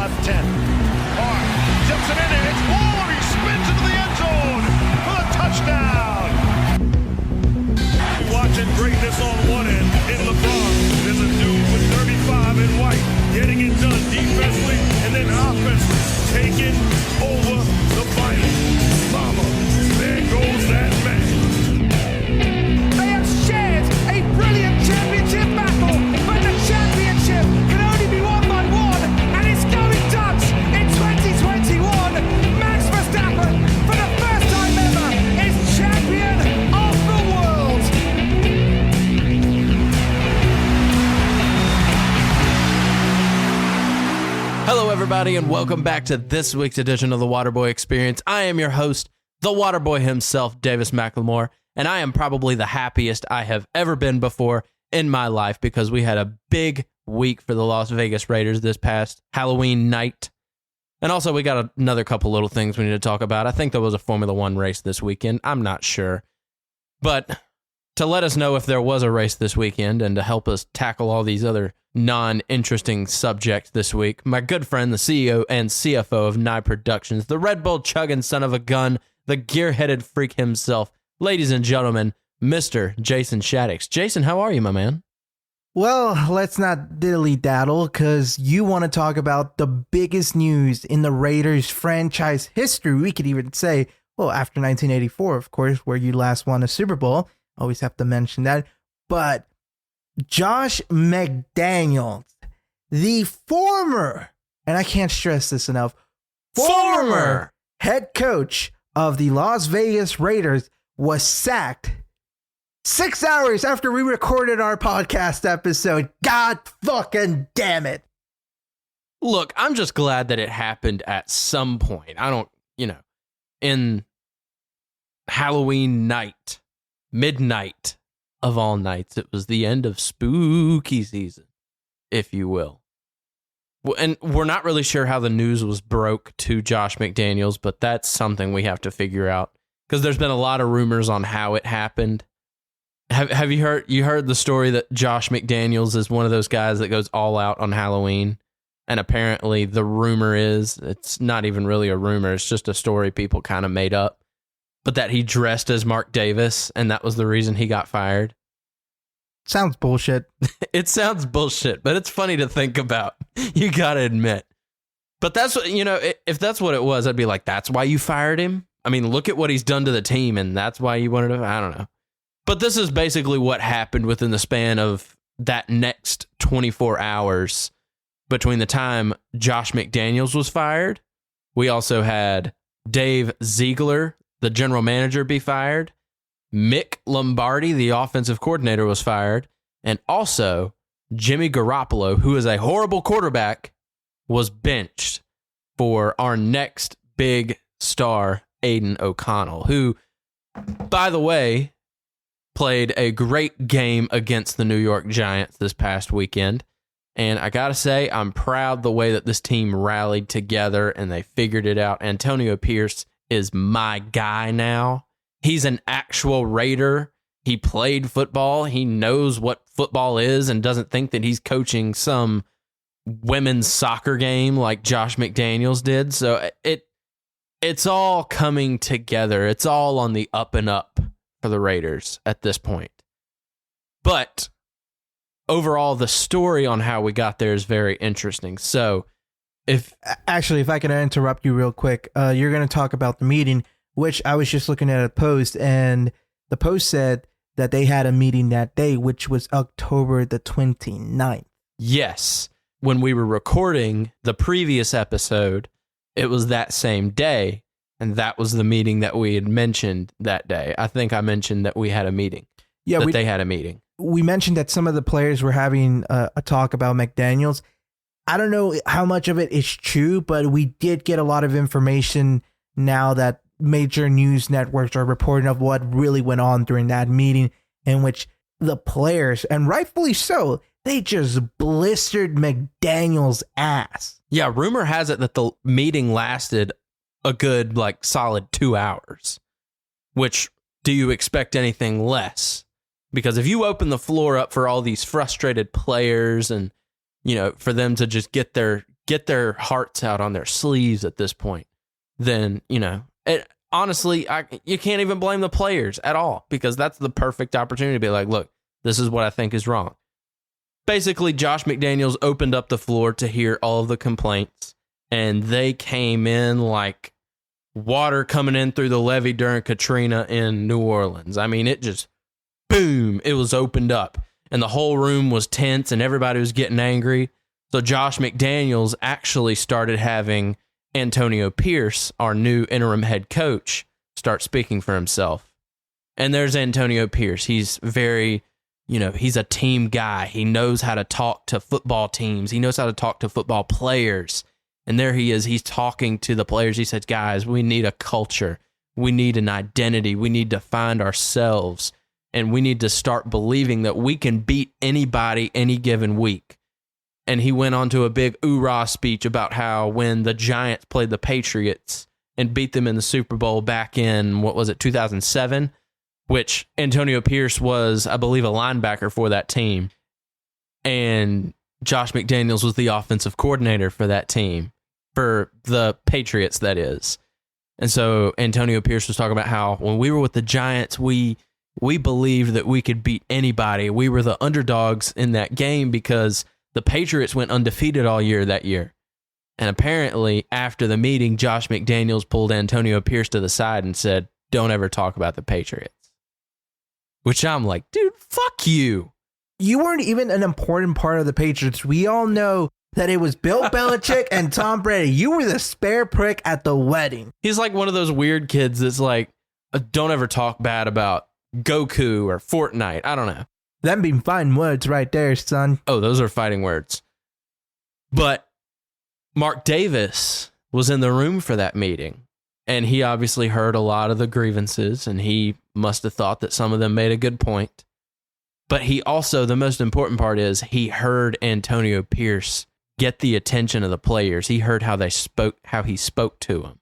last 10. Carr tips it in there. It's Waller. He spins into the end zone for the touchdown. Watching greatness on one end in LeBron. There's a dude with 35 in white getting it done defensively and then offensively taking over the fight. Mama, there goes that man. They have shared a brilliant championship battle, but the championship can only be won by one, and it's going Dutch in 2021. Max Verstappen, for the first time ever, is champion of the world. Hello, everybody, and welcome back to this week's edition of the Waterboy Experience. I am your host, the Waterboy himself, Davis McLemore, and I am probably the happiest I have ever been before in my life because we had a big week for the Las Vegas Raiders this past Halloween night. And also, we got another couple little things we need to talk about. I think there was a Formula One race this weekend. I'm not sure. But to let us know if there was a race this weekend and to help us tackle all these other non-interesting subjects this week, my good friend, the CEO and CFO of Nye Productions, the Red Bull chugging son of a gun, the gear-headed freak himself, ladies and gentlemen, Mr. Jason Shaddix. Jason, how are you, my man? Well, let's not dilly-daddle, because you want to talk about the biggest news in the Raiders franchise history. We could even say, well, after 1984, of course, where you last won a Super Bowl. Always have to mention that. But Josh McDaniels, the former, and I can't stress this enough, former head coach of the Las Vegas Raiders, was sacked 6 hours after we recorded our podcast episode. God fucking damn it. Look, I'm just glad that it happened at some point. I don't, in Halloween night, midnight of all nights, it was the end of spooky season, if you will. And we're not really sure how the news was broke to Josh McDaniels, but that's something we have to figure out because there's been a lot of rumors on how it happened. Have you heard the story that Josh McDaniels is one of those guys that goes all out on Halloween? And apparently the rumor is, it's not even really a rumor, it's just a story people kind of made up, but that he dressed as Mark Davis and that was the reason he got fired. Sounds bullshit. It sounds bullshit, but it's funny to think about. You gotta admit. But that's what, if that's what it was, I'd be like, that's why you fired him? I mean, look at what he's done to the team and that's why you wanted to, I don't know. But this is basically what happened within the span of that next 24 hours between the time Josh McDaniels was fired. We also had Dave Ziegler, the general manager, be fired. Mick Lombardi, the offensive coordinator, was fired. And also Jimmy Garoppolo, who is a horrible quarterback, was benched for our next big star, Aiden O'Connell, who, by the way, played a great game against the New York Giants this past weekend. And I got to say, I'm proud the way that this team rallied together and they figured it out. Antonio Pierce is my guy now. He's an actual Raider. He played football. He knows what football is and doesn't think that he's coaching some women's soccer game like Josh McDaniels did. So it's all coming together. It's all on the up and up for the Raiders at this point. But overall, the story on how we got there is very interesting. So if I can interrupt you real quick, you're going to talk about the meeting, which I was just looking at a post, and the post said that they had a meeting that day, which was October the 29th. Yes. When we were recording the previous episode, it was that same day. And that was the meeting that we had mentioned that day. I think I mentioned that we had a meeting. Yeah, they had a meeting. We mentioned that some of the players were having a talk about McDaniels. I don't know how much of it is true, but we did get a lot of information now that major news networks are reporting of what really went on during that meeting, in which the players, and rightfully so, they just blistered McDaniels' ass. Yeah, rumor has it that the meeting lasted a good, solid 2 hours, which, do you expect anything less? Because if you open the floor up for all these frustrated players and, for them to just get their get their hearts out on their sleeves at this point, then, honestly, you can't even blame the players at all, because that's the perfect opportunity to be like, look, this is what I think is wrong. Basically, Josh McDaniels opened up the floor to hear all of the complaints, and they came in like water coming in through the levee during Katrina in New Orleans. I mean, it just, boom, it was opened up, and the whole room was tense, and everybody was getting angry. So Josh McDaniels actually started having Antonio Pierce, our new interim head coach, start speaking for himself. And there's Antonio Pierce. He's very, he's a team guy. He knows how to talk to football teams. He knows how to talk to football players. And there he is. He's talking to the players. He said, guys, we need a culture. We need an identity. We need to find ourselves. And we need to start believing that we can beat anybody any given week. And he went on to a big oorah speech about how when the Giants played the Patriots and beat them in the Super Bowl back in, 2007, which Antonio Pierce was, I believe, a linebacker for that team. And Josh McDaniels was the offensive coordinator for that team, for the Patriots, that is. And so Antonio Pierce was talking about how when we were with the Giants, we believed that we could beat anybody. We were the underdogs in that game because the Patriots went undefeated all year that year. And apparently, after the meeting, Josh McDaniels pulled Antonio Pierce to the side and said, don't ever talk about the Patriots. Which I'm like, dude, fuck you. You weren't even an important part of the Patriots. We all know that it was Bill Belichick and Tom Brady. You were the spare prick at the wedding. He's like one of those weird kids that's like, don't ever talk bad about Goku or Fortnite. I don't know. Them being fine words right there, son. Oh, those are fighting words. But Mark Davis was in the room for that meeting, and he obviously heard a lot of the grievances, and he must have thought that some of them made a good point. But he also, the most important part is, he heard Antonio Pierce get the attention of the players. He heard how he spoke to them.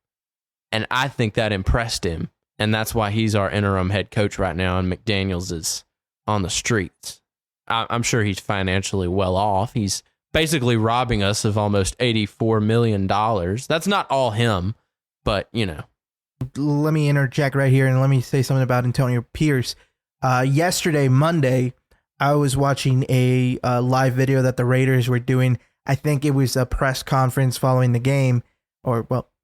And I think that impressed him, and that's why he's our interim head coach right now, and McDaniels is on the streets. I'm sure he's financially well off. He's basically robbing us of almost $84 million. That's not all him, but, Let me interject right here and let me say something about Antonio Pierce. Yesterday, Monday, I was watching a live video that the Raiders were doing. I think it was a press conference following the game,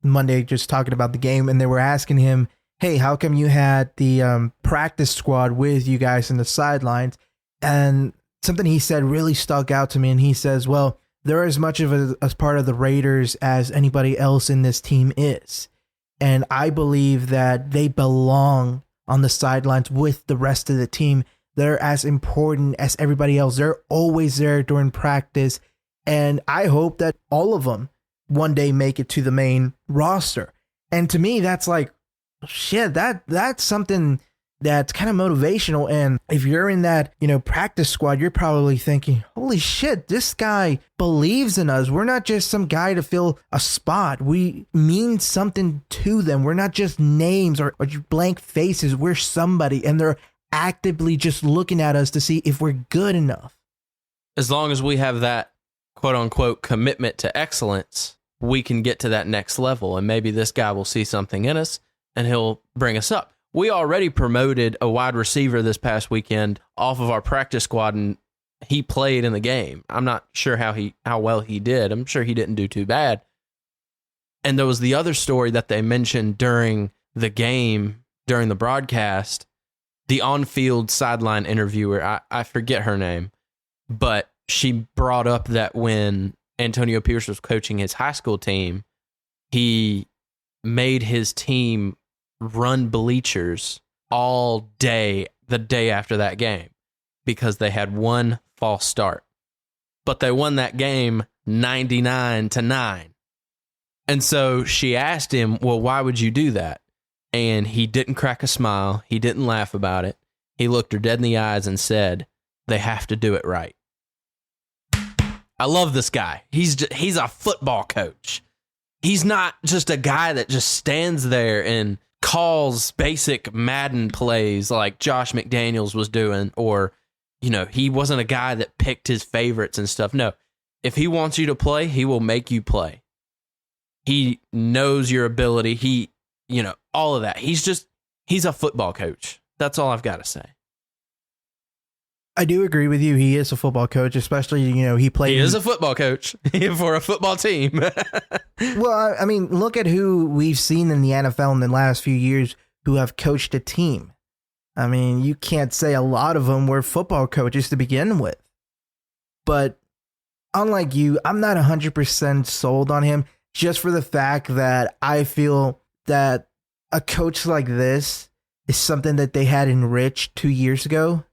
Monday, just talking about the game, and they were asking him, hey, how come you had the practice squad with you guys in the sidelines? And something he said really stuck out to me, and he says, well, they're as much of a part of the Raiders as anybody else in this team is. And I believe that they belong on the sidelines with the rest of the team. They're as important as everybody else. They're always there during practice. And I hope that all of them one day make it to the main roster. And to me, that's like, shit, that's something that's kind of motivational. And if you're in that, practice squad, you're probably thinking, holy shit, this guy believes in us. We're not just some guy to fill a spot. We mean something to them. We're not just names or blank faces. We're somebody, and they're actively just looking at us to see if we're good enough. As long as we have that quote unquote commitment to excellence, we can get to that next level. And maybe this guy will see something in us and he'll bring us up. We already promoted a wide receiver this past weekend off of our practice squad, and he played in the game. I'm not sure how well he did. I'm sure he didn't do too bad. And there was the other story that they mentioned during the game, during the broadcast, the on-field sideline interviewer, I forget her name, but she brought up that when Antonio Pierce was coaching his high school team, he made his team run bleachers all day, the day after that game, because they had one false start. But they won that game 99-9. And so she asked him, well, why would you do that? And he didn't crack a smile. He didn't laugh about it. He looked her dead in the eyes and said, they have to do it right. I love this guy. He's a football coach. He's not just a guy that just stands there and calls basic Madden plays like Josh McDaniels was doing, or, he wasn't a guy that picked his favorites and stuff. No, if he wants you to play, he will make you play. He knows your ability. He, all of that. He's a football coach. That's all I've got to say. I do agree with you. He is a football coach, especially, he played. He is a football coach for a football team. Well, I mean, look at who we've seen in the NFL in the last few years who have coached a team. I mean, you can't say a lot of them were football coaches to begin with. But unlike you, I'm not 100% sold on him just for the fact that I feel that a coach like this is something that they had in Rich 2 years ago.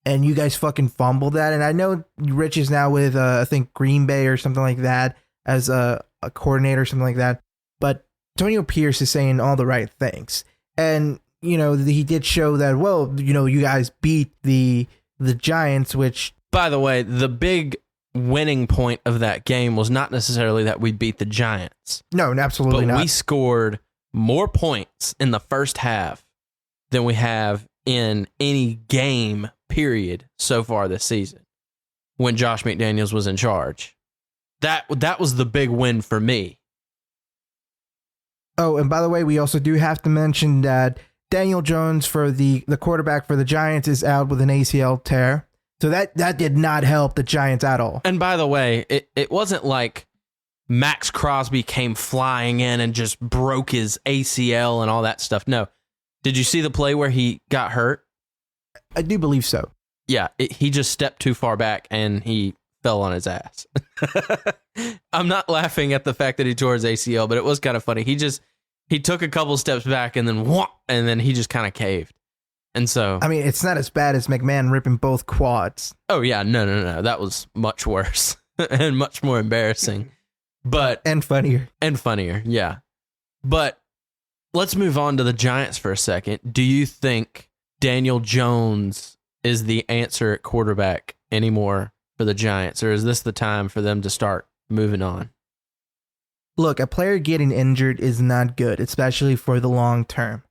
And you guys fucking fumbled that. And I know Rich is now with, I think, Green Bay or something like that as a coordinator or something like that. But Antonio Pierce is saying all the right things. And, he did show that, well, you guys beat the Giants, which... By the way, the big winning point of that game was not necessarily that we beat the Giants. No, absolutely not. But we scored more points in the first half than we have in any game, period, so far this season when Josh McDaniels was in charge. That was the big win for me. Oh, and by the way, we also do have to mention that Daniel Jones, for the quarterback for the Giants, is out with an ACL tear. So that did not help the Giants at all. And by the way, it wasn't like Max Crosby came flying in and just broke his ACL and all that stuff. No. Did you see the play where he got hurt? I do believe so. Yeah, he just stepped too far back and he fell on his ass. I'm not laughing at the fact that he tore his ACL, but it was kind of funny. He took a couple steps back and then he just kind of caved. And so, I mean, it's not as bad as McMahon ripping both quads. Oh yeah, no. That was much worse and much more embarrassing. And funnier. Yeah. But let's move on to the Giants for a second. Do you think Daniel Jones is the answer at quarterback anymore for the Giants, or is this the time for them to start moving on? Look, a player getting injured is not good, especially for the long term.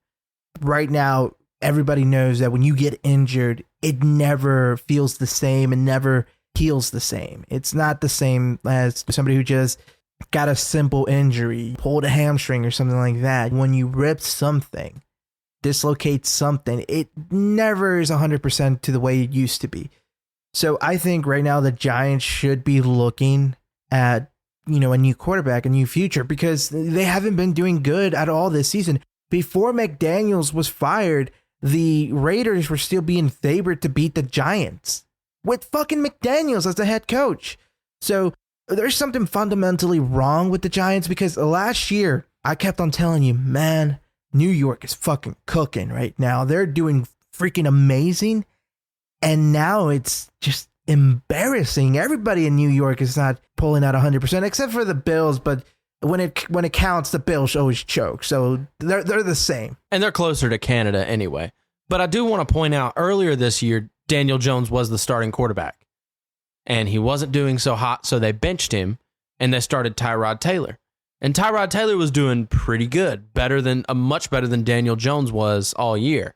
Right now, everybody knows that when you get injured, it never feels the same and never heals the same. It's not the same as somebody who just got a simple injury, pulled a hamstring or something like that. When you rip something, dislocate something, it never is 100% to the way it used to be. So I think right now the Giants should be looking at, a new quarterback, a new future, because they haven't been doing good at all this season. Before McDaniels was fired, the Raiders were still being favored to beat the Giants with fucking McDaniels as the head coach. So there's something fundamentally wrong with the Giants, because last year I kept on telling you, man, New York is fucking cooking right now. They're doing freaking amazing. And now it's just embarrassing. Everybody in New York is not pulling out 100%, except for the Bills. But when it counts, the Bills always choke. So they're the same. And they're closer to Canada anyway. But I do want to point out, earlier this year, Daniel Jones was the starting quarterback. And he wasn't doing so hot, so they benched him, and they started Tyrod Taylor. And Tyrod Taylor was doing pretty good, much better than Daniel Jones was all year.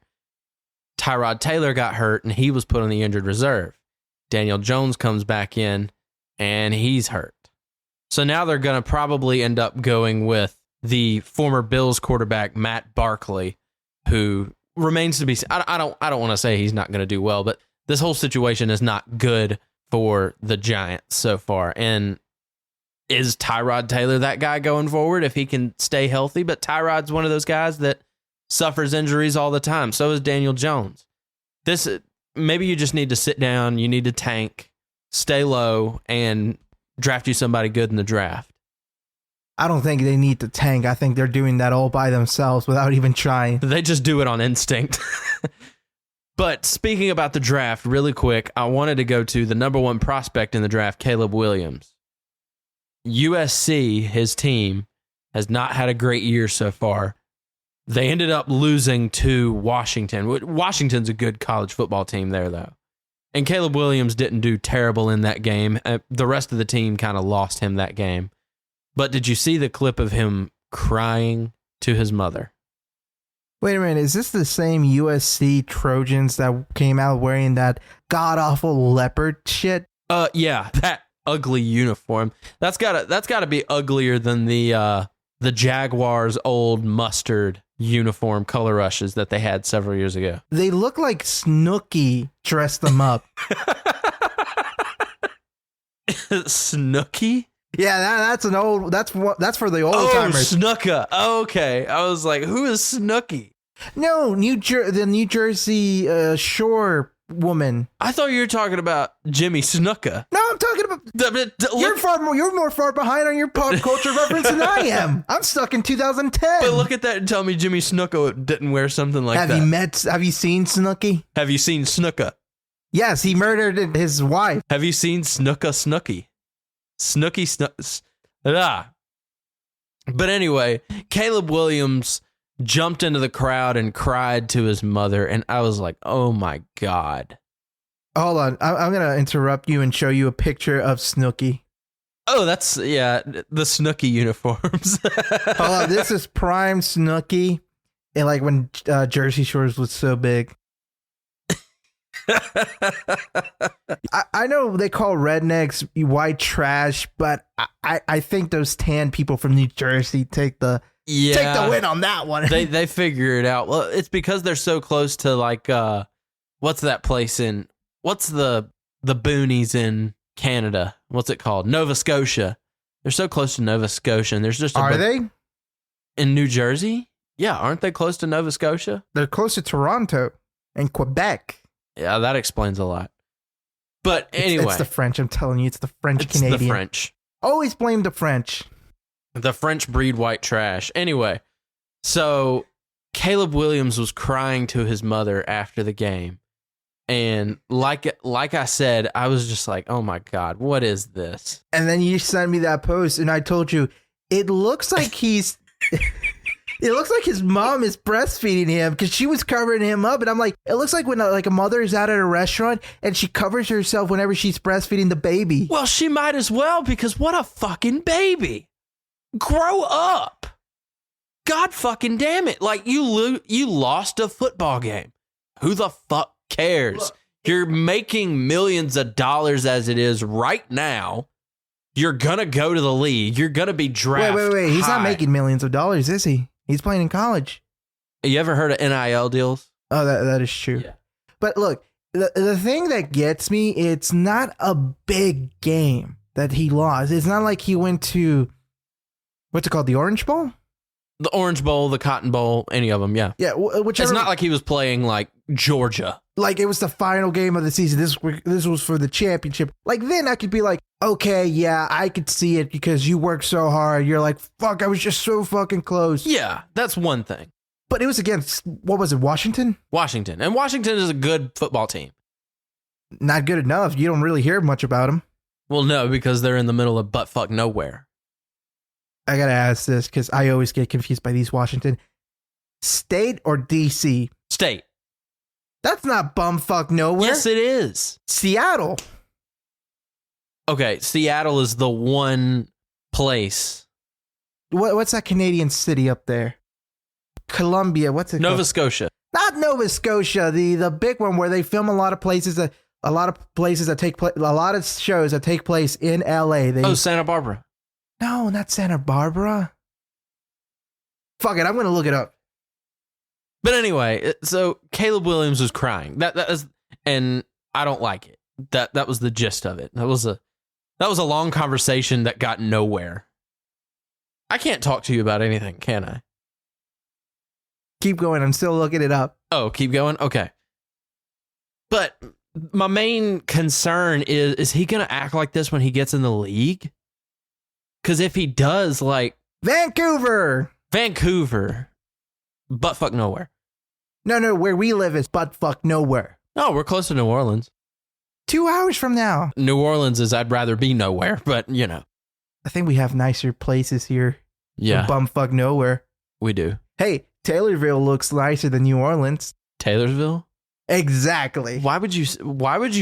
Tyrod Taylor got hurt, and he was put on the injured reserve. Daniel Jones comes back in, and he's hurt. So now they're going to probably end up going with the former Bills quarterback, Matt Barkley, who remains to be... I don't want to say he's not going to do well, but this whole situation is not good for the Giants so far. And is Tyrod Taylor that guy going forward if he can stay healthy? But Tyrod's one of those guys that suffers injuries all the time. So is Daniel Jones. Maybe you just need to sit down, you need to tank, stay low, and draft you somebody good in the draft. I don't think they need to tank. I think they're doing that all by themselves without even trying. They just do it on instinct. But speaking about the draft, really quick, I wanted to go to the number one prospect in the draft, Caleb Williams. USC, his team, has not had a great year so far. They ended up losing to Washington. Washington's a good college football team there, though. And Caleb Williams didn't do terrible in that game. The rest of the team kind of lost him that game. But did you see the clip of him crying to his mother? Wait a minute, is this the same USC Trojans that came out wearing that god-awful leopard shit? Yeah, ugly uniform. That's gotta be uglier than the Jaguars' old mustard uniform color rushes that they had several years ago. They look like Snooki dressed them up. Snooki? Yeah, that's an old. That's for the old Oh, timers. Snooka. Okay, I was like, who is Snooki? No, the New Jersey Shore woman. I thought you were talking about Jimmy Snuka. No, I'm talking about. You're more far behind on your pop culture reference than I am. I'm stuck in 2010. But look at that and tell me Jimmy Snuka didn't wear something like that. Have you seen Snooki? Have you seen Snuka? Yes, he murdered his wife. Have you seen Snooki? Ah. But anyway, Caleb Williams jumped into the crowd and cried to his mother, and I was like, oh my God. Hold on. I'm going to interrupt you and show you a picture of Snooki. Oh, that's, yeah, the Snooki uniforms. Hold on. This is prime Snooki, and like when Jersey Shores was so big. I know they call rednecks white trash, but I think those tan people from New Jersey take the win on that one. They figure it out. Well, it's because they're so close to like what's that place what's the boonies in Canada? What's it called? Nova Scotia. They're so close to Nova Scotia, and there's just Are they? In New Jersey? Yeah, aren't they close to Nova Scotia? They're close to Toronto and Quebec. Yeah, that explains a lot. But anyway, it's the French. I'm telling you, it's the French Canadian. The French. Always blame the French. The French breed white trash. Anyway, so Caleb Williams was crying to his mother after the game. And like I said, I was just like, oh my God, what is this? And then you sent me that post, and I told you, it looks like he's... It looks like his mom is breastfeeding him because she was covering him up. And I'm like, it looks like when like a mother is out at a restaurant and she covers herself whenever she's breastfeeding the baby. Well, she might as well, because what a fucking baby. Grow up. God fucking damn it. Like you lost a football game. Who the fuck cares? Look, you're making millions of dollars as it is right now. You're going to go to the league. You're going to be drafted. Wait. He's not making millions of dollars, is he? He's playing in college. You ever heard of NIL deals? Oh, that is true. Yeah. But look, the thing that gets me, it's not a big game that he lost. It's not like he went to, what's it called, the Orange Bowl? The Orange Bowl, the Cotton Bowl, any of them, yeah. Yeah, whichever. It's not like he was playing like Georgia. Like it was the final game of the season. This was for the championship. Like then I could be like, okay, yeah, I could see it because you worked so hard. You're like, fuck, I was just so fucking close. Yeah, that's one thing. But it was against, what was it, Washington? Washington. And Washington is a good football team. Not good enough. You don't really hear much about them. Well, no, because they're in the middle of buttfuck nowhere. I gotta ask this because I always get confused by these Washington. State or DC? State. That's not bumfuck nowhere. Yes, it is. Seattle. Okay, Seattle is the one place. What's that Canadian city up there? Columbia. What's it called? Nova Scotia. Not Nova Scotia. The big one where they film a lot of shows that take place in LA. Santa Barbara. No, not Santa Barbara. Fuck it, I'm gonna look it up. But anyway, so Caleb Williams was crying. That is, and I don't like it. That was the gist of it. That was a long conversation that got nowhere. I can't talk to you about anything, can I? Keep going. I'm still looking it up. Oh, keep going? Okay. But my main concern is he going to act like this when he gets in the league? Because if he does, like... Vancouver. Buttfuck nowhere. No, where we live is buttfuck nowhere. Oh, we're close to New Orleans. 2 hours from now. New Orleans is I'd rather be nowhere, but you know. I think we have nicer places here. Yeah. Bumfuck nowhere. We do. Hey, Taylorville looks nicer than New Orleans. Taylorsville? Exactly. Why would you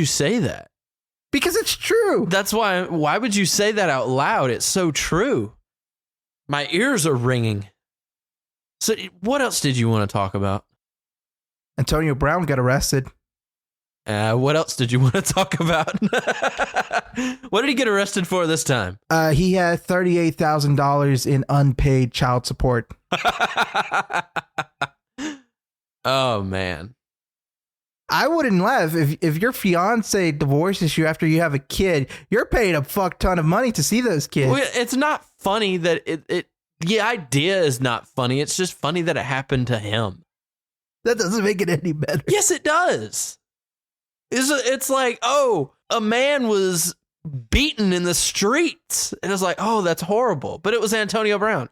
say that? Because it's true. That's why would you say that out loud? It's so true. My ears are ringing. So what else did you want to talk about? Antonio Brown got arrested. What else did you want to talk about? What did he get arrested for this time? He had $38,000 in unpaid child support. Oh, man. I wouldn't laugh if your fiance divorces you after you have a kid. You're paying a fuck ton of money to see those kids. Well, it's not funny that the idea is not funny. It's just funny that it happened to him. That doesn't make it any better. Yes, it does. It's like, oh, a man was beaten in the streets. And it's like, oh, that's horrible. But it was Antonio Brown.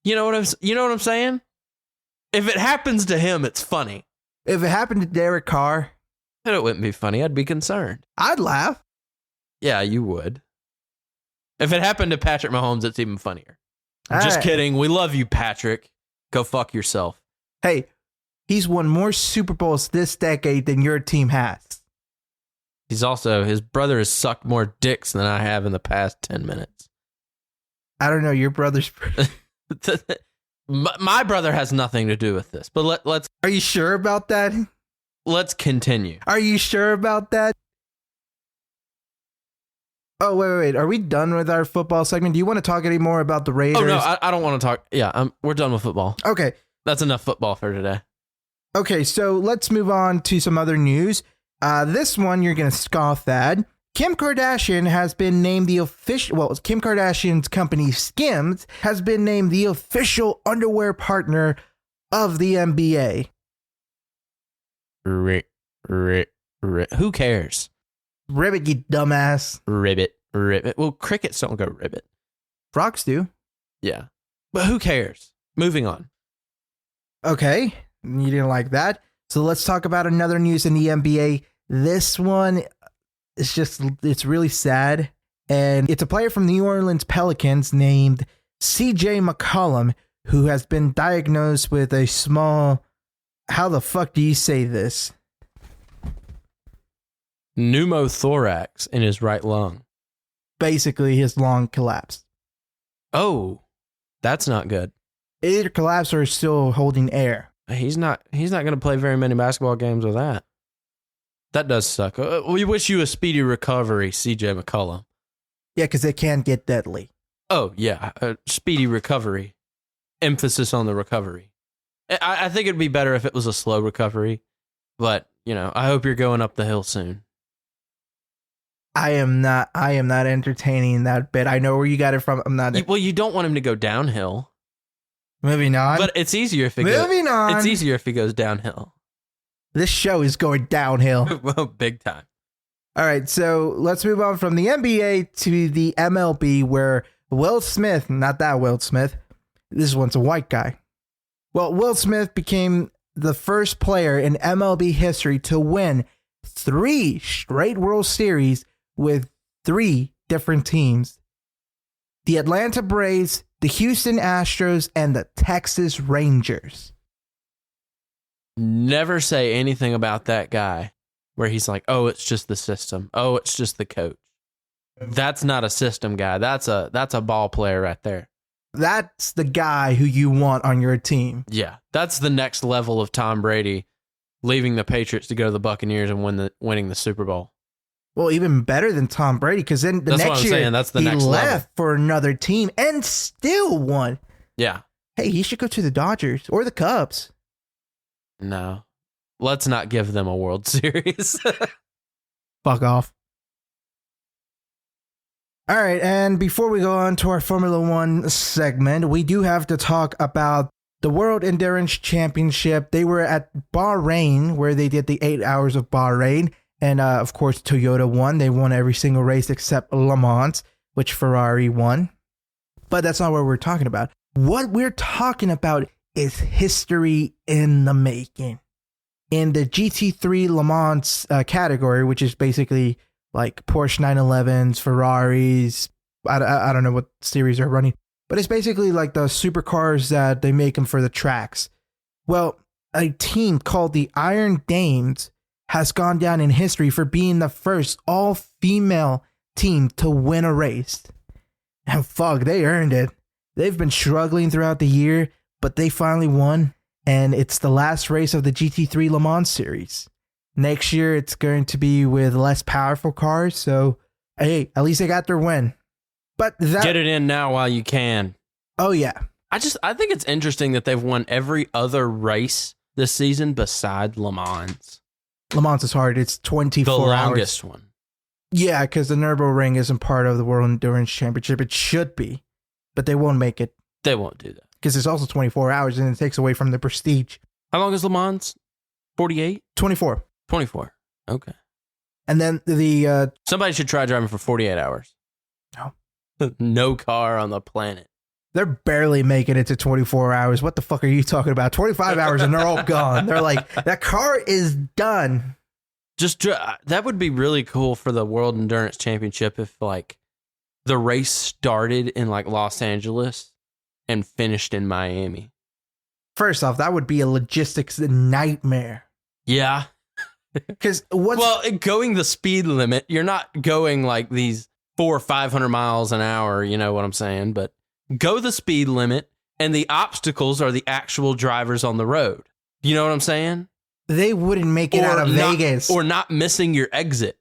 You know what I'm saying? If it happens to him, it's funny. If it happened to Derek Carr, Then it wouldn't be funny. I'd be concerned. I'd laugh. Yeah, you would. If it happened to Patrick Mahomes, it's even funnier. All Just right. kidding. We love you, Patrick. Go fuck yourself. Hey, he's won more Super Bowls this decade than your team has. His brother has sucked more dicks than I have in the past 10 minutes. I don't know, your brother's... My brother has nothing to do with this, but let's Are you sure about that? continue. Are you sure about that? Oh, wait. Are we done with our football segment? Do you want to talk any more about the Raiders? Oh, no, I don't want to talk. Yeah, we're done with football. Okay. That's enough football for today. Okay, so let's move on to some other news. This one you're going to scoff at. Kim Kardashian has been named the official... Well, Kim Kardashian's company, Skims, has been named the official underwear partner of the NBA. Who cares? Ribbit, you dumbass. Ribbit. Well, crickets don't go ribbit. Frogs do. Yeah. But who cares? Moving on. Okay, you didn't like that. So let's talk about another news in the NBA. This one is it's really sad. And it's a player from the New Orleans Pelicans named CJ McCollum, who has been diagnosed with a small... How the fuck do you say this? Pneumothorax in his right lung. Basically, his lung collapsed. Oh, that's not good. It either collapsed or is still holding air. He's not going to play very many basketball games with that. That does suck. We wish you a speedy recovery, CJ McCollum. Yeah, because it can get deadly. Oh, yeah. Speedy recovery. Emphasis on the recovery. I think it'd be better if it was a slow recovery, but, I hope you're going up the hill soon. I am not entertaining that bit. I know where you got it from. I'm not. Well, you don't want him to go downhill. Moving on. But it's easier if Moving on. It's easier if he goes downhill. This show is going downhill. Well, big time. All right, so let's move on from the NBA to the MLB, where Will Smith, not that Will Smith, this one's a white guy. Well, Will Smith became the first player in MLB history to win 3 straight World Series with 3 different teams. The Atlanta Braves, the Houston Astros, and the Texas Rangers. Never say anything about that guy where he's like, oh, it's just the system. Oh, it's just the coach. That's not a system guy. That's a ball player right there. That's the guy who you want on your team. Yeah, that's the next level of Tom Brady leaving the Patriots to go to the Buccaneers and winning the Super Bowl. Well, even better than Tom Brady, because then That's what next I'm year saying. That's the he next left level. for another team and still won. Yeah. Hey, he should go to the Dodgers or the Cubs. No. Let's not give them a World Series. Fuck off. All right, and before we go on to our Formula One segment, we do have to talk about the World Endurance Championship. They were at Bahrain, where they did the 8 hours of Bahrain. And of course, Toyota won. They won every single race except Le Mans, which Ferrari won. But that's not what we're talking about. What we're talking about is history in the making. In the GT3 Le Mans category, which is basically like Porsche 911s, Ferraris, I don't know what series they're running, but it's basically like the supercars that they make them for the tracks. Well, a team called the Iron Dames has gone down in history for being the first all-female team to win a race. And fuck, they earned it. They've been struggling throughout the year, but they finally won. and it's the last race of the GT3 Le Mans series. Next year, it's going to be with less powerful cars, so hey, at least they got their win. But get it in now while you can. Oh, yeah. I think it's interesting that they've won every other race this season beside Le Mans. Le Mans is hard. It's 24 hours. The longest one. Yeah, because the Nürburgring isn't part of the World Endurance Championship. It should be, but they won't make it. They won't do that. Because it's also 24 hours, and it takes away from the prestige. How long is Le Mans? 48? 24. 24. Okay. And then the... Somebody should try driving for 48 hours. No. No car on the planet. They're barely making it to 24 hours. What the fuck are you talking about? 25 hours and they're all gone. They're like, that car is done. That would be really cool for the World Endurance Championship if like the race started in like Los Angeles and finished in Miami. First off, that would be a logistics nightmare. Yeah. Because going the speed limit, you're not going like these 400 or 500 miles an hour. You know what I'm saying? But go the speed limit, and the obstacles are the actual drivers on the road. You know what I'm saying? They wouldn't make it out of Vegas. Or not missing your exit.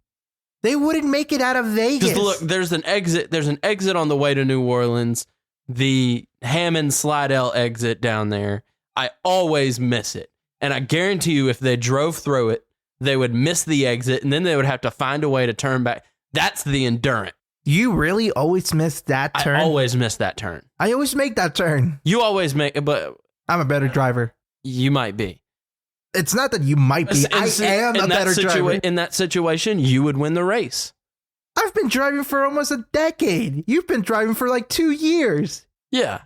They wouldn't make it out of Vegas. Because look, there's an exit on the way to New Orleans, the Hammond Slidell exit down there. I always miss it. And I guarantee you if they drove through it, they would miss the exit, and then they would have to find a way to turn back. That's the endurance. You really always miss that turn? I always miss that turn. I always make that turn. You always make it, but... I'm a better driver. You might be. It's not that you might be. I am a better driver. In that situation, you would win the race. I've been driving for almost a decade. You've been driving for like 2 years. Yeah.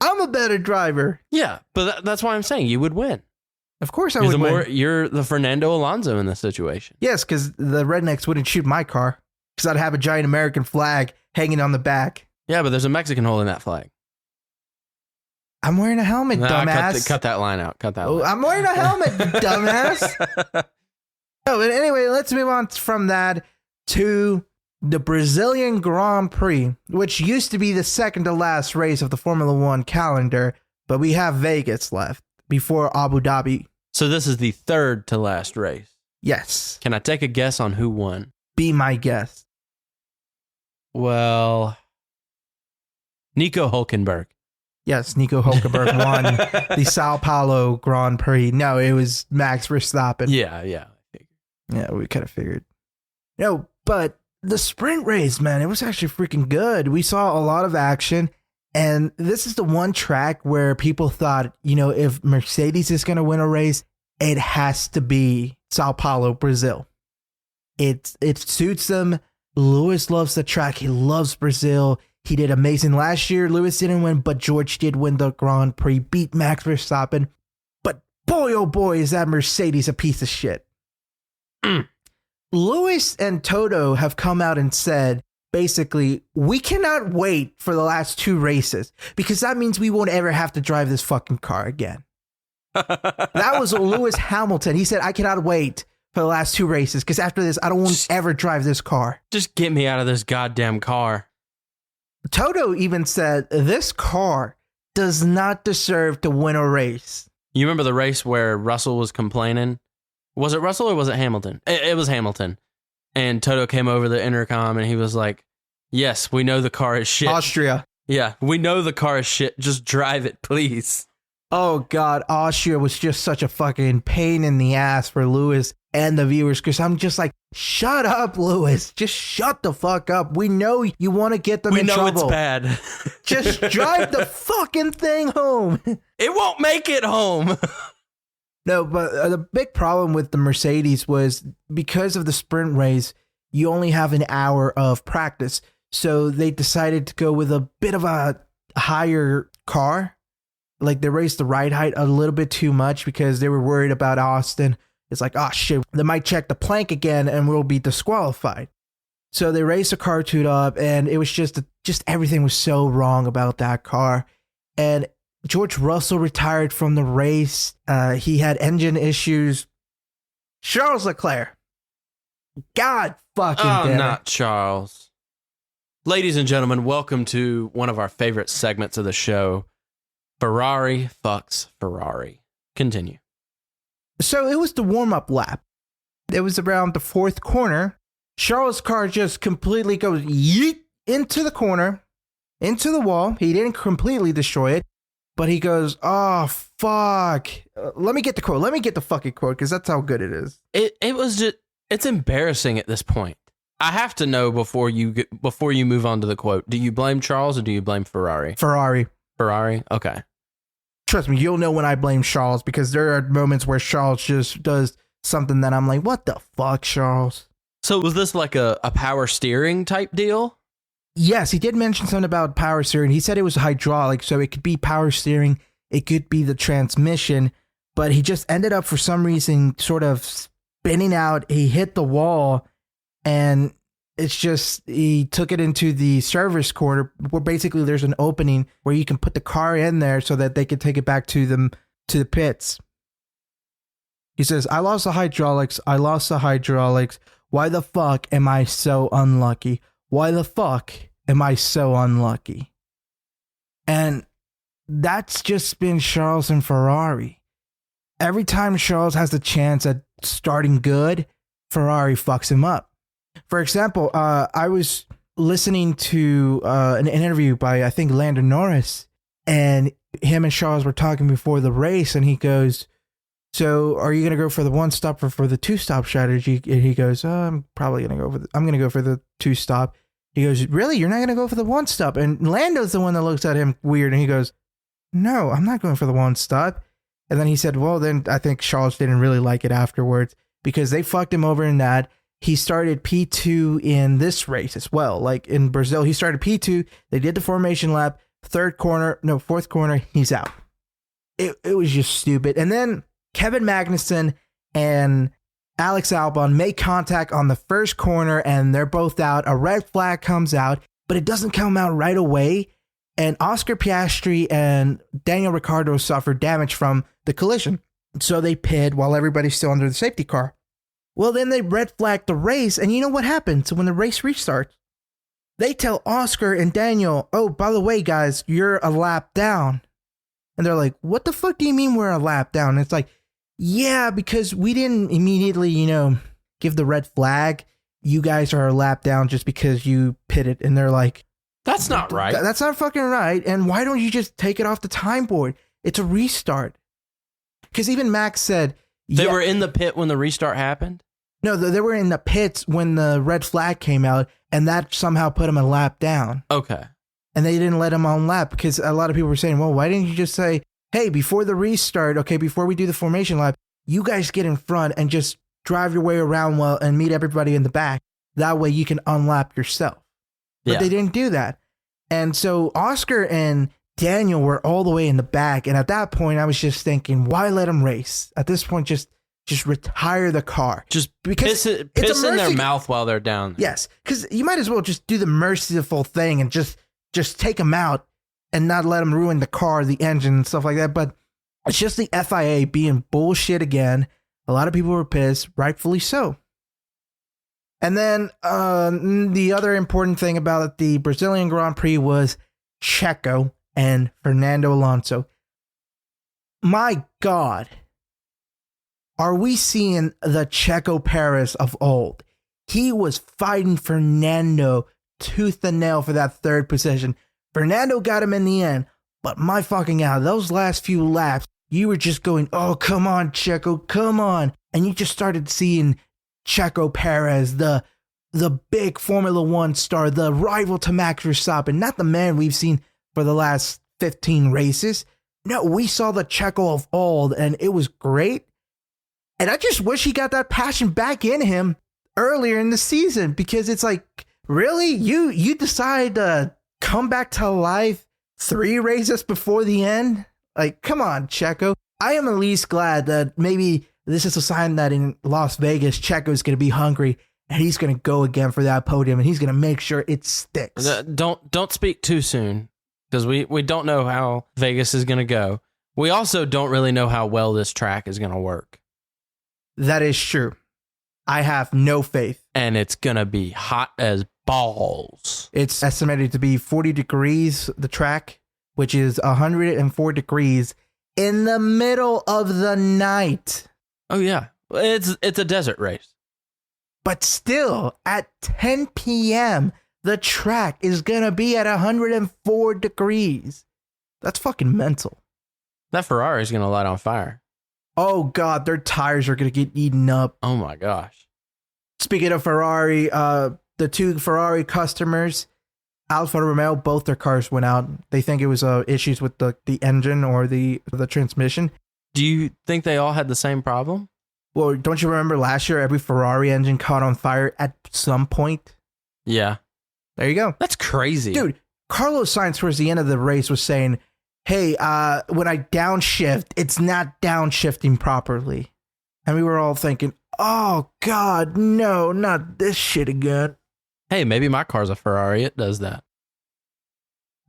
I'm a better driver. Yeah, but that's why I'm saying you would win. Of course I would win. You're the Fernando Alonso in this situation. Yes, because the rednecks wouldn't shoot my car. Because I'd have a giant American flag hanging on the back. Yeah, but there's a Mexican holding that flag. I'm wearing a helmet, dumbass. Cut that line out. Cut that line. I'm wearing a helmet, dumbass. Oh, but anyway, let's move on from that to the Brazilian Grand Prix, which used to be the second to last race of the Formula One calendar, but we have Vegas left before Abu Dhabi. So this is the third to last race. Yes. Can I take a guess on who won? Be my guest. Well, Nico Hülkenberg. Yes, Nico Hülkenberg won the Sao Paulo Grand Prix. No, it was Max Verstappen. Yeah. Yeah, we kind of figured. No, but the sprint race, man, it was actually freaking good. We saw a lot of action, and this is the one track where people thought, if Mercedes is going to win a race, it has to be Sao Paulo, Brazil. It suits them. Lewis loves the track. He loves Brazil. He did amazing last year. Lewis didn't win, but George did win the Grand Prix, beat Max Verstappen. But boy, oh boy, is that Mercedes a piece of shit. Lewis and Toto have come out and said, basically, we cannot wait for the last 2 races because that means we won't ever have to drive this fucking car again. That was Lewis Hamilton. He said, I cannot wait for the last 2 races because after this, I don't want to ever drive this car. Just get me out of this goddamn car. Toto even said, this car does not deserve to win a race. You remember the race where Russell was complaining? Was it Russell or was it Hamilton? It was Hamilton. And Toto came over the intercom and he was like, yes, we know the car is shit. Austria. Yeah, we know the car is shit. Just drive it, please. Oh, God. Austria was just such a fucking pain in the ass for Lewis and the viewers because I'm just like, shut up, Lewis. Just shut the fuck up. We know you want to get them in trouble. We know it's bad. Just drive the fucking thing home. It won't make it home. No, but the big problem with the Mercedes was because of the sprint race, you only have an hour of practice. So they decided to go with a bit of a higher car. Like they raised the ride height a little bit too much because they were worried about Austin. It's like, oh shit, they might check the plank again and we'll be disqualified. So they raised the car tuned up and it was just everything was so wrong about that car. And George Russell retired from the race. He had engine issues. Charles Leclerc. God fucking damn it. Not Charles. Ladies and gentlemen, welcome to one of our favorite segments of the show. Ferrari fucks Ferrari. Continue. So it was the warm-up lap. It was around the fourth corner. Charles' car just completely goes yeet into the corner, into the wall. He didn't completely destroy it, but he goes, oh, fuck. Let me get the quote. Let me get the fucking quote, because that's how good it is. It was just, it's embarrassing at this point. I have to know before you move on to the quote. Do you blame Charles or do you blame Ferrari? Ferrari. Okay. Trust me, you'll know when I blame Charles, because there are moments where Charles just does something that I'm like, what the fuck, Charles? So was this like a power steering type deal? Yes, he did mention something about power steering. He said it was hydraulic, so it could be power steering, it could be the transmission, but he just ended up for some reason sort of spinning out. He hit the wall, and it's just, he took it into the service corner where basically there's an opening where you can put the car in there so that they can take it back to the pits. He says, I lost the hydraulics. Why the fuck am I so unlucky? Why the fuck am I so unlucky? And that's just been Charles and Ferrari. Every time Charles has the chance at starting good, Ferrari fucks him up. For example, I was listening to an interview by, I think, Lando Norris, and him and Charles were talking before the race, and he goes, so are you going to go for the one stop or for the two stop strategy? And he goes, I'm probably going to go for the two stop. He goes, really? You're not going to go for the one stop? And Lando's the one that looks at him weird, and he goes, no, I'm not going for the one stop. And then he said, well, then I think Charles didn't really like it afterwards because they fucked him over in that. He started P2 in this race as well. Like in Brazil, he started P2. They did the formation lap. Fourth corner, he's out. It was just stupid. And then Kevin Magnussen and Alex Albon make contact on the first corner, and they're both out. A red flag comes out, but it doesn't come out right away. And Oscar Piastri and Daniel Ricciardo suffered damage from the collision. So they pit while everybody's still under the safety car. Well, then they red flag the race, and you know what happens? So when the race restarts, they tell Oscar and Daniel, oh, by the way, guys, you're a lap down. And they're like, what the fuck do you mean we're a lap down? And it's like, yeah, because we didn't immediately, give the red flag. You guys are a lap down just because you pitted. And they're like, that's not right. That's not fucking right. And why don't you just take it off the time board? It's a restart. Because even Max said... They were in the pit when the restart happened? No, they were in the pits when the red flag came out, and that somehow put him a lap down. Okay. And they didn't let him on lap because a lot of people were saying, well, why didn't you just say, hey, before the restart, okay, before we do the formation lap, you guys get in front and just drive your way around well and meet everybody in the back. That way you can unlap yourself. But they didn't do that. And so Oscar and Daniel were all the way in the back. And at that point, I was just thinking, why let them race? At this point, just retire the car. Just because piss in their mouth while they're down. Yes, because you might as well just do the merciful thing and just take them out and not let them ruin the car, the engine, and stuff like that. But it's just the FIA being bullshit again. A lot of people were pissed, rightfully so. And then the other important thing about the Brazilian Grand Prix was Checo and Fernando Alonso. My God. Are we seeing the Checo Perez of old? He was fighting Fernando tooth and nail for that third position. Fernando got him in the end, but my fucking God, those last few laps, you were just going, oh, come on, Checo, come on. And you just started seeing Checo Perez, the big Formula One star, the rival to Max Verstappen, not the man we've seen for the last 15 races. No, we saw the Checo of old, and it was great. And I just wish he got that passion back in him earlier in the season, because it's like, really? You decide to come back to life 3 races before the end? Like, come on, Checo. I am at least glad that maybe this is a sign that in Las Vegas, Checo is going to be hungry and he's going to go again for that podium and he's going to make sure it sticks. Don't speak too soon, because we don't know how Vegas is going to go. We also don't really know how well this track is going to work. That is true. I have no faith. And it's going to be hot as balls. It's estimated to be 40 degrees, the track, which is 104 degrees in the middle of the night. Oh yeah, it's a desert race. But still, at 10 p.m., the track is going to be at 104 degrees. That's fucking mental. That Ferrari's gonna light on fire. Oh God, their tires are going to get eaten up. Oh my gosh. Speaking of Ferrari, the two Ferrari customers, Alfa Romeo, both their cars went out. They think it was issues with the engine or the transmission. Do you think they all had the same problem? Well, don't you remember last year every Ferrari engine caught on fire at some point? Yeah. There you go. That's crazy. Dude, Carlos Sainz towards the end of the race was saying, hey, when I downshift, it's not downshifting properly. And we were all thinking, oh, God, no, not this shit again. Hey, maybe my car's a Ferrari. It does that.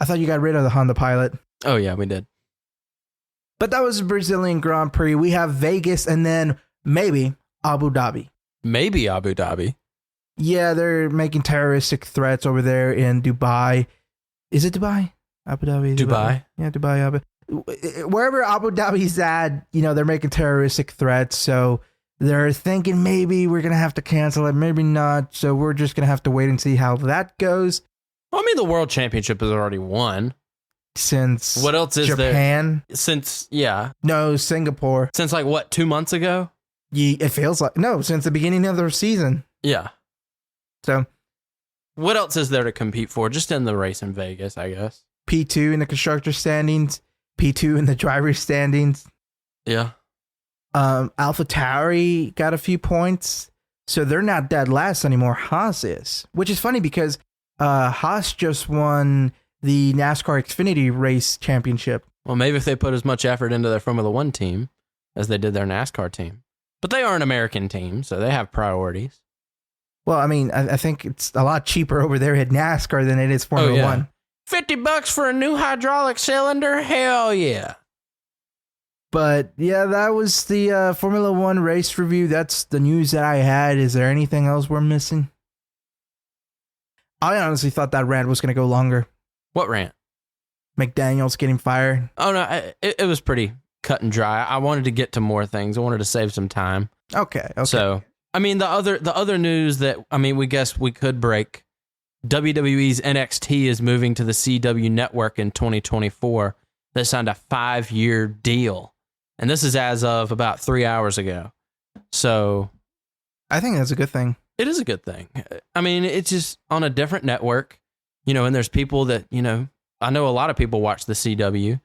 I thought you got rid of the Honda Pilot. Oh, yeah, we did. But that was the Brazilian Grand Prix. We have Vegas and then maybe Abu Dhabi. Maybe Abu Dhabi. Yeah, they're making terroristic threats over there in Dubai. Is it Dubai? Abu Dhabi? Dubai. Yeah, Dubai. Wherever Abu Dhabi's at, they're making terroristic threats. So they're thinking maybe we're going to have to cancel it, maybe not. So we're just going to have to wait and see how that goes. Well, I mean, the World Championship is already won. Since what else is Japan? There? Since, yeah. No, Singapore. Since like what, 2 months ago? It feels like, no, since the beginning of the season. Yeah. So what else is there to compete for? Just in the race in Vegas, I guess. P2 in the constructor standings, P2 in the driver standings. Yeah. AlphaTauri got a few points, so they're not dead last anymore. Haas is, which is funny because Haas just won the NASCAR Xfinity Race Championship. Well, maybe if they put as much effort into their Formula One team as they did their NASCAR team. But they are an American team, so they have priorities. Well, I mean, I think it's a lot cheaper over there at NASCAR than it is Formula One. $50 for a new hydraulic cylinder? Hell yeah. But yeah, that was the Formula One race review. That's the news that I had. Is there anything else we're missing? I honestly thought that rant was going to go longer. What rant? McDaniels getting fired. Oh, no, it was pretty cut and dry. I wanted to get to more things. I wanted to save some time. Okay. So, I mean, the other news that, I mean, we guess we could break. WWE's NXT is moving to the CW network in 2024. They signed a 5-year deal. And this is as of about 3 hours ago. So I think that's a good thing. It is a good thing. I mean, it's just on a different network, and there's people that, I know a lot of people watch the CW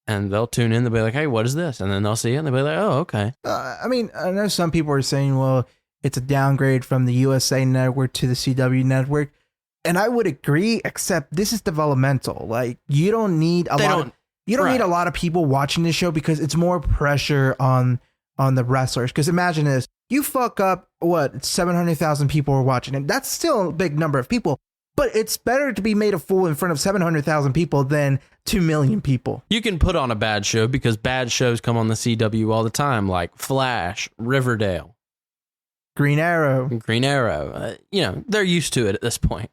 and they'll tune in. They'll be like, hey, what is this? And then they'll see it and they'll be like, oh, okay. I mean, I know some people are saying, well, it's a downgrade from the USA network to the CW network. And I would agree, except this is developmental. Like, you don't need a lot need a lot of people watching this show because it's more pressure on the wrestlers. Because imagine this, you fuck up, 700,000 people are watching it. That's still a big number of people, but it's better to be made a fool in front of 700,000 people than 2 million people. You can put on a bad show because bad shows come on the CW all the time, like Flash, Riverdale, Green Arrow. They're used to it at this point.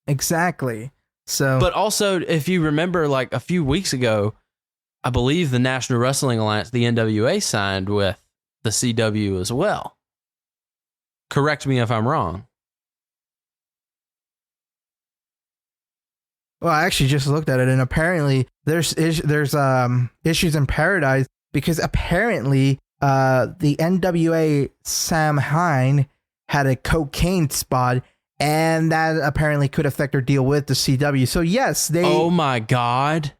Exactly. So, but also, if you remember, like a few weeks ago, I believe the National Wrestling Alliance, the NWA, signed with the CW as well. Correct me if I'm wrong. Well, I actually just looked at it, and apparently there's issues in Paradise because apparently the NWA Sam Hine had a cocaine spot. And that apparently could affect their deal with the CW. So, yes, they... Oh, my God.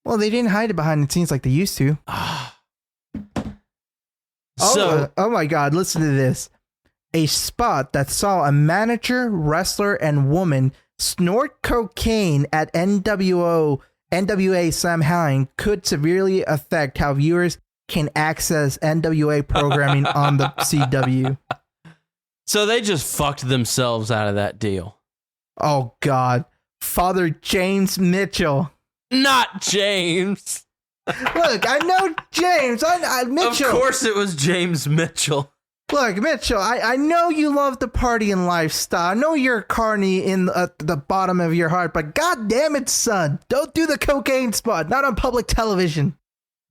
Well, they didn't hide it behind the scenes like they used to. So, oh, my God. Listen to this. A spot that saw a manager, wrestler, and woman snort cocaine at NWA Sam Hine could severely affect how viewers can access NWA programming on the CW. So they just fucked themselves out of that deal. Oh, God. Father James Mitchell. Not James. Look, I know James. I Mitchell. Of course it was James Mitchell. Look, Mitchell, I know you love the partying lifestyle. I know you're a carny in the bottom of your heart, but God damn it, son. Don't do the cocaine spot. Not on public television.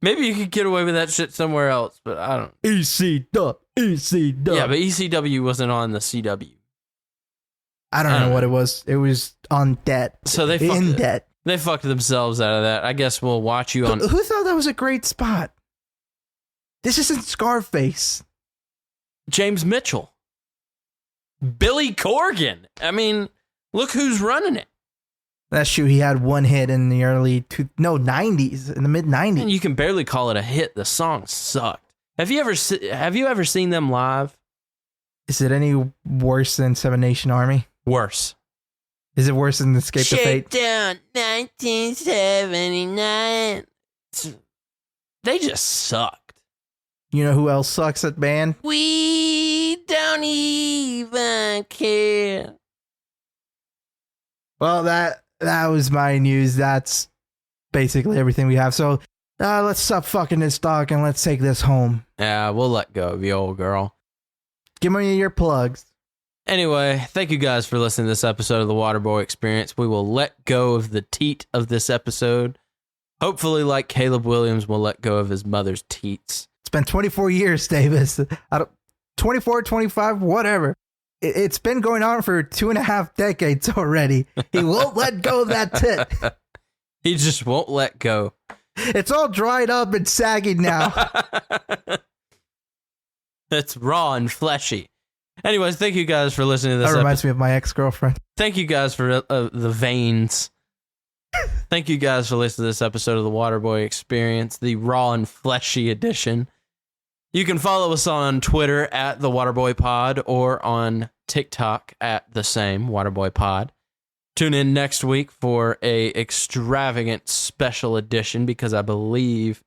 Maybe you could get away with that shit somewhere else, but I don't. ECW. Yeah, but ECW wasn't on the CW. I don't know what it was. It was on debt. So they debt. They fucked themselves out of that. I guess we'll watch you on. Who thought that was a great spot? This isn't Scarface. James Mitchell. Billy Corgan. I mean, look who's running it. That's true. He had one hit in the '90s, in the mid '90s. And you can barely call it a hit. The song sucked. Have you ever seen them live? Is it any worse than Seven Nation Army? Worse. Is it worse than Escape the Fate? Shakedown 1979. They just sucked. You know who else sucks at band? We don't even care. Well, that was my news. That's basically everything we have. So let's stop fucking this dog and let's take this home. Yeah, we'll let go of you, old girl. Give me your plugs. Anyway, thank you guys for listening to this episode of the Waterboy Experience. We will let go of the teat of this episode. Hopefully, like Caleb Williams, will let go of his mother's teats. It's been 24 years, Davis. 24, 25, whatever. It's been going on for 2.5 decades already. He won't let go of that tit. He just won't let go. It's all dried up and sagging now. It's raw and fleshy. Anyways, thank you guys for listening to this That reminds me of my ex-girlfriend. Thank you guys for the veins. Thank you guys for listening to this episode of the Waterboy Experience, the raw and fleshy edition. You can follow us on Twitter at the Waterboy Pod or on TikTok at the same Waterboy Pod. Tune in next week for a extravagant special edition because I believe...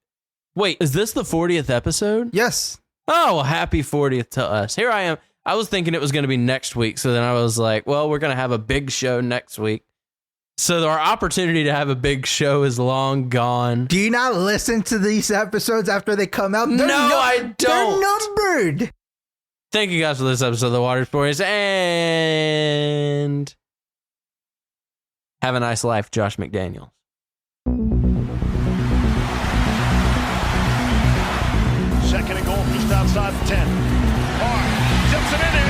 Wait, is this the 40th episode? Yes. Oh, well, happy 40th to us. Here I am. I was thinking it was going to be next week, so then I was like, well, we're going to have a big show next week. So our opportunity to have a big show is long gone. Do you not listen to these episodes after they come out? I don't. They're numbered. Thank you guys for this episode of the Water Experience, and have a nice life, Josh McDaniels. Second and goal just outside the 10. Carr tips it in there.